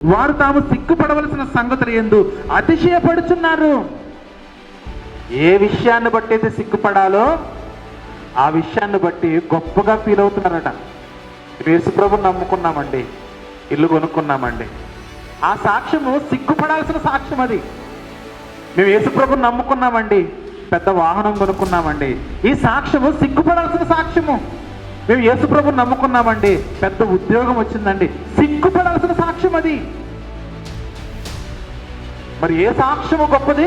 వారు తాము సిగ్గుపడవలసిన సంగతులు యందు అతిశయపడుచున్నారు. ఏ విషయాన్ని బట్టి అయితే సిగ్గుపడాలో ఆ విషయాన్ని బట్టి గొప్పగా ఫీల్ అవుతున్నారట. యేసుప్రభుని నమ్ముకున్నామండి, ఇల్లు కొనుక్కున్నామండి. ఆ సాక్ష్యము సిగ్గుపడాల్సిన సాక్ష్యం. అది మేము యేసుప్రభుని నమ్ముకున్నామండి, పెద్ద వాహనం కొనుక్కున్నామండి. ఈ సాక్ష్యము సిగ్గుపడాల్సిన సాక్ష్యము. మేము యేసుప్రభుని నమ్ముకున్నామండి, పెద్ద ఉద్యోగం వచ్చిందండి, సిగ్గుపడాల్సిన సాక్ష్యం అది. మరి ఏ సాక్ష్యము గొప్పది?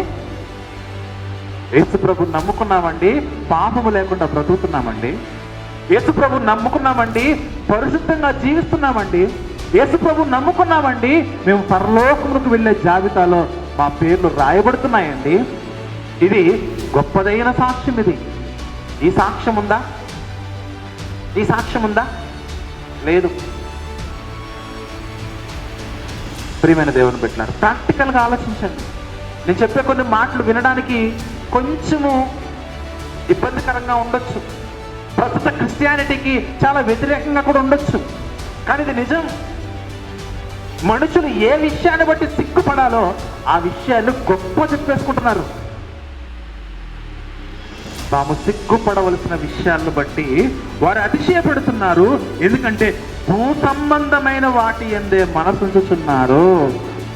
యేసుప్రభుని నమ్ముకున్నామండి, పాపము లేకుండా బ్రతుకుతున్నామండి. యేసుప్రభుని నమ్ముకున్నామండి, పరిశుద్ధంగా జీవిస్తున్నామండి. యేసుప్రభుని నమ్ముకున్నామండి, మేము పరలోకములకు వెళ్ళే జాబితాలో మా పేర్లు రాయబడుతున్నాయండి. ఇది గొప్పదైన సాక్ష్యం. ఇది ఈ సాక్ష్యం ఉందా? ఈ సాక్ష్యం ఉందా? లేదు. ప్రియమైన దేవుని బిడ్డలారా, ప్రాక్టికల్గా ఆలోచించండి. నేను చెప్పే కొన్ని మాటలు వినడానికి కొంచెము ఇబ్బందికరంగా ఉండొచ్చు, ప్రస్తుత క్రిస్టియానిటీకి చాలా వ్యతిరేకంగా కూడా ఉండొచ్చు. కానీ ఇది నిజం. మనుషులు ఏ విషయాన్ని బట్టి సిగ్గుపడాలో ఆ విషయాన్ని గొప్ప చెప్పేసుకుంటున్నారు. తాము సిగ్గుపడవలసిన విషయాలను బట్టి వారు అతిశయపడుతున్నారు. ఎందుకంటే భూ సంబంధమైన వాటి యందే మనసుంచుచున్నారు.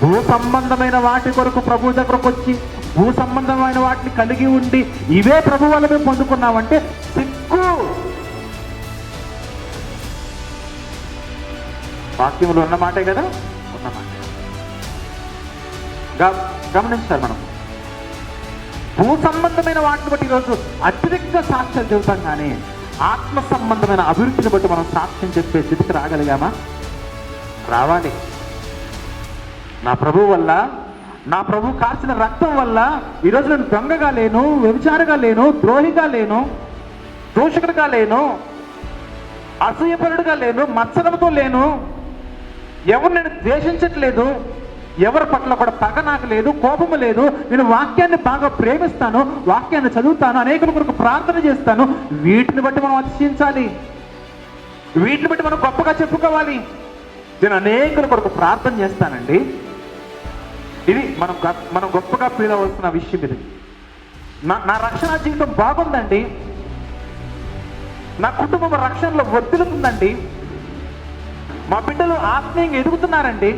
భూ సంబంధమైన వాటి కొరకు ప్రభు దగ్గరకు వచ్చి భూ సంబంధమైన వాటిని కలిగి ఉండి ఇవే ప్రభు వల్ల మేము పొందుకున్నామంటే సిగ్గు. వాక్యంలో ఉన్న మాటే కదా, ఉన్న మాట గమనించాలి మనం. భూ సంబంధమైన వాటిని బట్టి ఈరోజు అతిరిక్త సాక్ష్యాలు చెబుతాం, కానీ ఆత్మ సంబంధమైన అభివృద్ధిని బట్టి మనం సాక్ష్యం చెప్పే స్థితికి రాగలిగామా? రావాలి. నా ప్రభు వల్ల, నా ప్రభు కార్చిన రక్తం వల్ల ఈరోజు నేను దొంగగా లేను, వ్యభిచారిగా లేను, ద్రోహిగా లేను, దూషకుడిగా లేను, అసూయపరుడుగా లేను, మత్సరంతో లేను, ఎవరు నేను ద్వేషించట్లేదు, ఎవరి పట్ల కూడా పగ నాకు లేదు, కోపము లేదు. నేను వాక్యాన్ని బాగా ప్రేమిస్తాను, వాక్యాన్ని చదువుతాను, అనేకుల కొరకు ప్రార్థన చేస్తాను. వీటిని బట్టి మనం అతిశయించాలి, వీటిని బట్టి మనం గొప్పగా చెప్పుకోవాలి. నేను అనేకుల కొరకు ప్రార్థన చేస్తానండి. ఇది మనం గొప్పగా ఫీల్ అవ్వాల్సిన విషయం. ఇది నా రక్షణ జీవితం బాగుందండి, నా కుటుంబం రక్షణలో వర్ధిల్లుతుందండి, మా బిడ్డలు ఆత్మీయంగా ఎదుగుతున్నారండి.